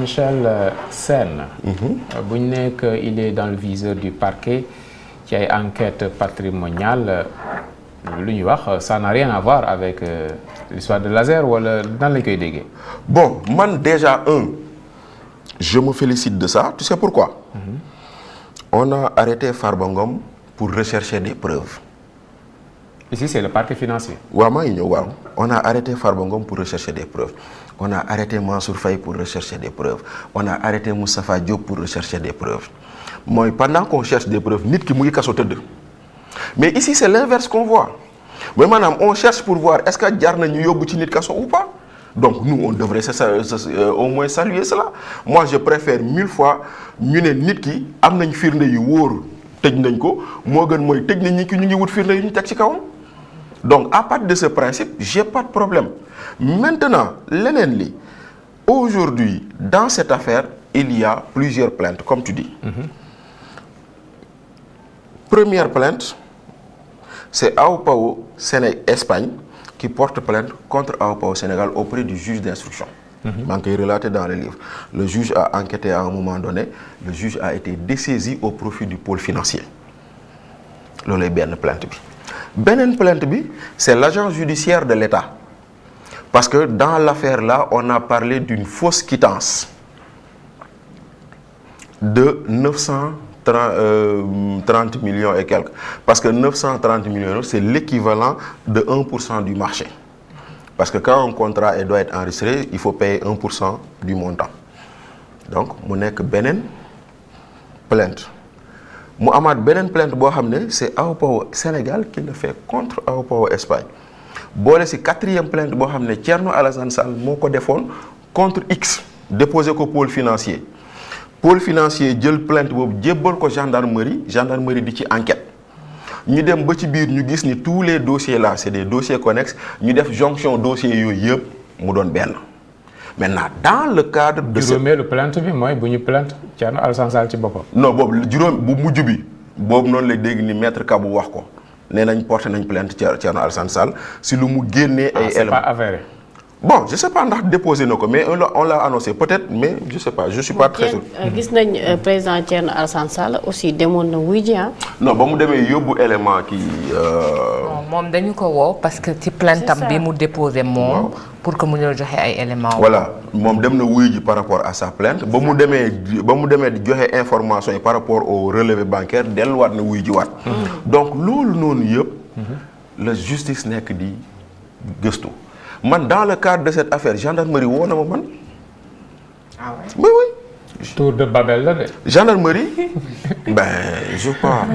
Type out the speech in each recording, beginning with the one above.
Michel Sène. bu ñu nekk il est dans le viseur du parquet ci ay enquête patrimoniale lu ñuy wax ça n'a rien à voir avec l'histoire de laser wala nan lañ koy déggee. Bon man déjà je me félicite de ça tu sais pourquoi. On a arrêté Farba Ngom pour rechercher des preuves. Ici c'est le parquet financier. waaw maa ngi ñëw waaw on a arrêté Farba Ngom pour rechercher des preuves on a arrêté Mansour Faye pour rechercher des preuves on a arrêté Moustapha Diop pour rechercher des preuves mooy pendant qu'on cherche des preuves nit ki mu ngi kaso tëdd mais ici c'est l'inverse qu'on voit mooy maanaam on cherche pour voir est-ce que jar na ñu yóbbu ci nit kaso ou pas donc nous on devrait au moins saluer cela moi je préfère 1000 fois ñu ne nit ki am nañ firnde yu wóor tëj nañ ko moo gën mooy tëj nañ nit ki ñu ngi wut firnde yu ñu teg ci kawam. Donc à partir de ce principe j'ai pas de problème maintenant leneen li aujourd'hui dans cette affaire il y a plusieurs plaintes comme tu dis. Première plainte c'est Awa Pao Espagne qui porte plainte contre Awa Pao Sénégal auprès du juge d'instruction. maa ngi koy relaté dans le livre le juge a enquêté à un moment donné le juge a été dessaisi au profit du pôle financier loolay benn plainte bi. Beneen plainte bi c'est l'agent judiciaire de l'État parce que dans l'affaire là on a parlé d'une fausse quittance de 930 millions et quelques parce que 930 millions c'est l'équivalent de 1% du marché parce que quand un contrat doit être enregistré il faut payer 1% du montant donc mu nekk beneen plainte mu amaat beneen plainte boo xam ne c'est Awa Pao Sénégal qui le fait contre Awa Pao Espagne boole ci quatrième plainte boo xam ne Thierno Alassane Sall moo ko defoon contre X déposé ko pôle financier jël plainte boobu jébbal ko gendarmerie di ci enquête ñu dem ba ci biir ñu gis ni tous les dossiers là c'est des dossiers connexes ñu def jonction dossiers yooyu yëpp mu doon benn maintenant dans le cadre de juróomeelu plainte bi mooy bu ñu plainte Thierno Alassane Sall ci boppam. non boobu juróom bu mujj bi boobu noonu lay dégg ni maître Kabou wax ko nee nañ porté nañ plainte Thierno Alassane Sall si lu mu génnee ay éléments. c'est pas avéré. Bon je sais pas ndax déposé na ko mais on l'a annoncé peut-être mais je sais pas je suis pas très sûr. gis nañ président Thierno Alassane Sall aussi demoon na wuy ji non ba mu demee yóbbu élément kii. moom dañu ko woo parce que ci plaintam bi mu déposé moom. pour que mu ñëw joxe ay éléments. voilà moom dem na wuy ji par rapport à sa plainte ba mu demee di joxe information yi par rapport au relevé bancaire delluwaat na wuy ji waat. donc loolu noonu yëpp. la justice nekk di gëstu. man dans le cadre de cette affaire gendarmerie woo na ma man. ah ouais. oui. tour de Babel la de. gendarmerie je crois.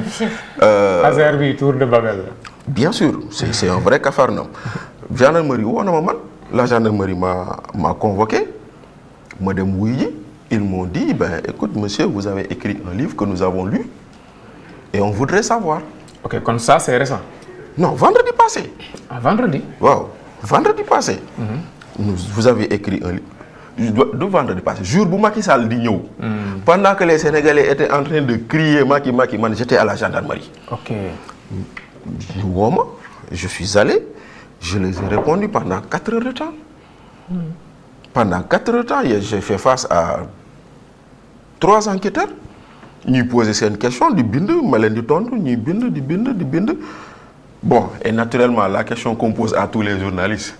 Hasard bi tour de Babel la. bien sûr c'est un vrai capharnaüm. gendarmerie woo na ma man la gendarmerie m'a convoqué ma dem wuy ji ils m'ont dit écoute monsieur vous avez écrit un livre que nous avons lu et on voudrait savoir. ok kon ça c'est récent. non vendredi passé. ah vendredi. waaw. Vendredi passé. Vous avez écrit un livre du vendredi passé jour bu Macky Sall di ñëw. pendant que les Sénégalais étaient en train de crier Macky man j'étais à la gendarmerie. ok. ñu woo ma je suis allé je les ai répondu pendant 4 heures de temps. pendant 4 heures de temps j'ai fait face à 3 enquêteurs ñuy poser seen question di bind ma leen di tontu ñuy bind di bind. Bon, et naturellement, la question qu'on pose à tous les journalistes.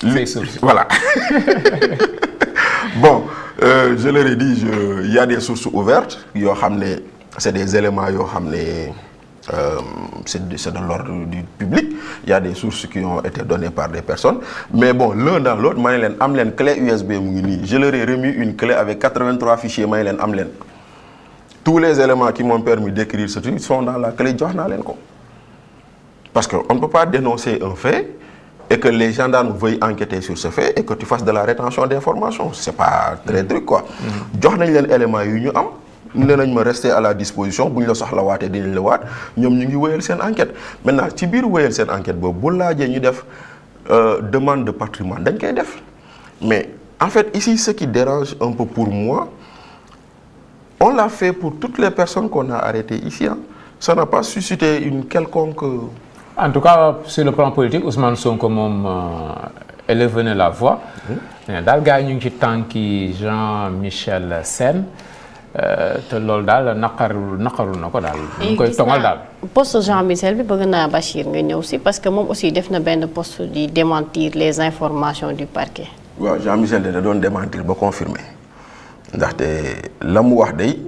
Les sources. Voilà. Bon, je leur ai dit, il y a des sources ouvertes. C'est des éléments, c'est de l'ordre du public. Il y a des sources qui ont été données par des personnes. Mais bon, l'un dans l'autre, je leur ai une clé USB. Je leur ai remis une clé avec 83 fichiers. Tous les éléments qui m'ont permis d'écrire ce truc sont dans la clé. Parce qu'on ne peut pas dénoncer un fait et que les gendarmes veuillent enquêter sur ce fait et que tu fasses de la rétention d'informations. C'est pas très truc quoi. Jox nañ leen éléments yu ñu am ne nañ ma rester à la disposition bu ñu la soxlawaatee dinañ la waat ñoom ñu ngi wéyal seen enquête. Maintenant ci biir wéyal seen enquête boobu bu laajee ñu def demande de patrimoine dañ koy def mais en fait ici ce qui dérange un peu pour moi on l'a fait pour toutes les personnes qu'on a arrêtées ici ça n'a pas suscité une quelconque. En tout cas sur le plan politique Ousmane Sonko moom élevé na la voix. daal gars yi ñu ngi ci tànki Jean-Michel Sène te loolu daal naqarul na ko daal. ñu koy tongal daal. poste Jean-Michel bi bëgg naa Bachir nga ñëw si parce que moom aussi def na benn poste di démentir les informations du parquet. waaw Jean-Michel da doon démentir ba confirmer ndaxte la mu wax day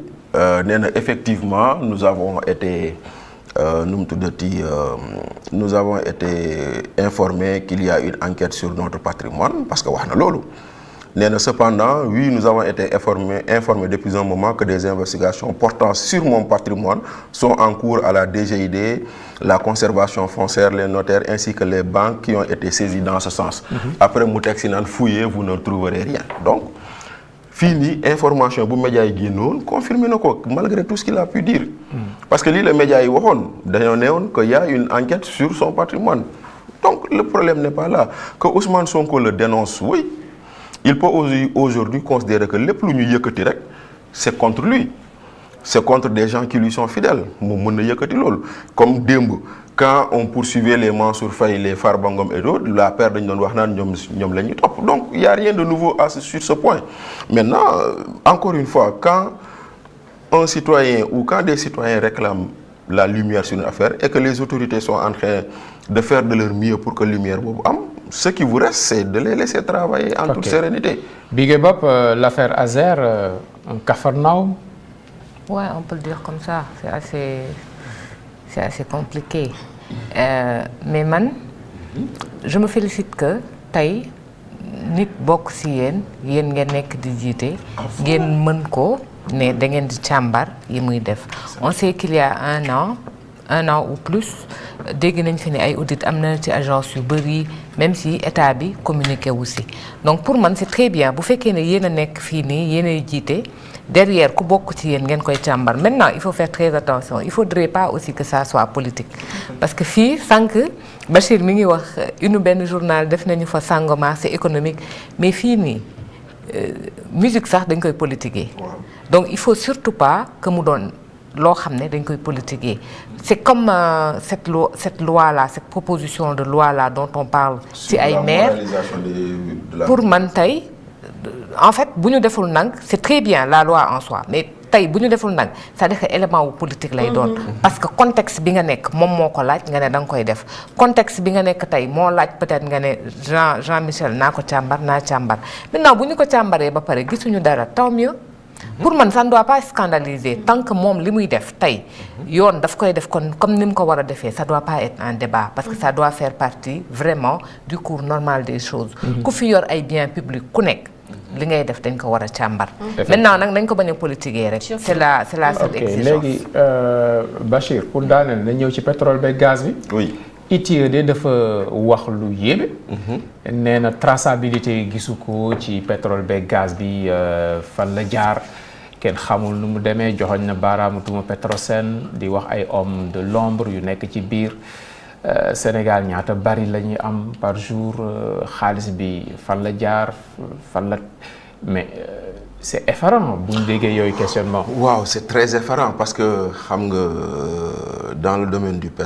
nee na effectivement nous avons été nous avons été informés qu'il y a une enquête sur notre patrimoine parce que wax na loolu nee na cependant oui nous avons été informés depuis un moment que des investigations portant sur mon patrimoine sont en cours à la DGID, la conservation foncière, les notaires ainsi que les banques qui ont été saisies dans ce sens. Après mu teg si naan fouillez vous ne trouverez rien. Donc fii nii information bu média yi génnoon confirmé na ko malgré tout ce qu'il a pu dire. Parce que lii la média yi waxoon dañoo neewoon que y a une enquête sur son patrimoine. Donc le problème n'est pas là. Que Ousmane Sonko le dénonce, oui. Il peut aujourd'hui considérer que lépp lu ñu yëkkati rek c'est contre lui. C'est contre des gens qui lui sont fidèles. Moom mën na yëkkati loolu. Comme démb quand on poursuivait les Mansour Faye, les Farba Ngom et d'autres, la paire dañu doon wax naan ñoom la ñuy topp. Donc il y a rien de nouveau sur ce point. Maintenant, encore une fois, quand un citoyen ou quand des citoyens réclament la lumière sur une affaire et que les autorités sont en train de faire de leur mieux pour que lumière boobu am, ce qui vous reste, c'est de les laisser travailler en toute sérénité. Bigué Bopp, l'affaire Azer, un Capharnaüm. Ouais, on peut le dire comme ça. C'est assez compliqué. Mais man, je me félicite que tey nit bokk si yéen ngeen nekk di jiite ngeen mën ko ne da ngeen di càmbar yi muy def. On sait qu'il y a un an ou plus dégg nañ fi ne ay audit am na ci agence yu bëri même si état bi communiqué wu si donc pour man c'est très bien bu fekkee ne yéen a nekk fii nii yéen a jiite derrière ku bokk ci yéen ngeen koy càmbar. Maintenant il faut faire très attention, il faudrait pas aussi que ça soit politique parce que fii sànq Bachir mi ngi wax une benn journal def nañu fa Sangomar c'est économique mais fii nii musique sax dañ koy politiquer donc il faut surtout pas que mu doon loo xam ne dañ koy politiquer. C'est comme cette loi là, cette proposition de loi là dont on parle ci ay maire pour man tey en fait bu ñu deful nang c'est très bien la loi en soi mais tey bu ñu deful nang c'est-à-dire que élément wu politique lay doon parce que contexte bi nga nekk moom moo ko laaj nga ne da nga koy def contexte bi nga nekk tey moo laaj peut-être nga ne Jean-Michel naa ko càmbar maintenant bu ñu ko càmbaree ba pare gisuñu dara tant mieux. Pour man ça ne doit pas scandaliser tant que moom li muy def tey yoon daf koy def kon comme ni mu ko war a defee ça doit pas être un débat parce que ça doit faire partie vraiment du cours normal des choses. Ku fi yor ay biens publics ku nekk li ngay def dañ ko war a càmbar. Maintenant nag dañ ko bañ a politiquer rek. c'est la seule exigence. Léegi Bachir pour daaneel na ñëw ci pétrole beeg gaz bi. Oui. ITIE de dafa wax lu yéeme. nee na traçabilité gisu ko ci pétrole beeg gaz bi fan la jaar kenn xamul nu mu demee joxoñ na baaraamu tuuma Petrosen di wax ay hommes de l'ombre yu nekk ci biir Sénégal ñaata bari la ñuy am par jour xaalis bi fan la jaar fan la mais c'est effarant bu ñu déggee yooyu questionnement. Waaw c'est très effarant parce que xam nga dans le domaine du pétrole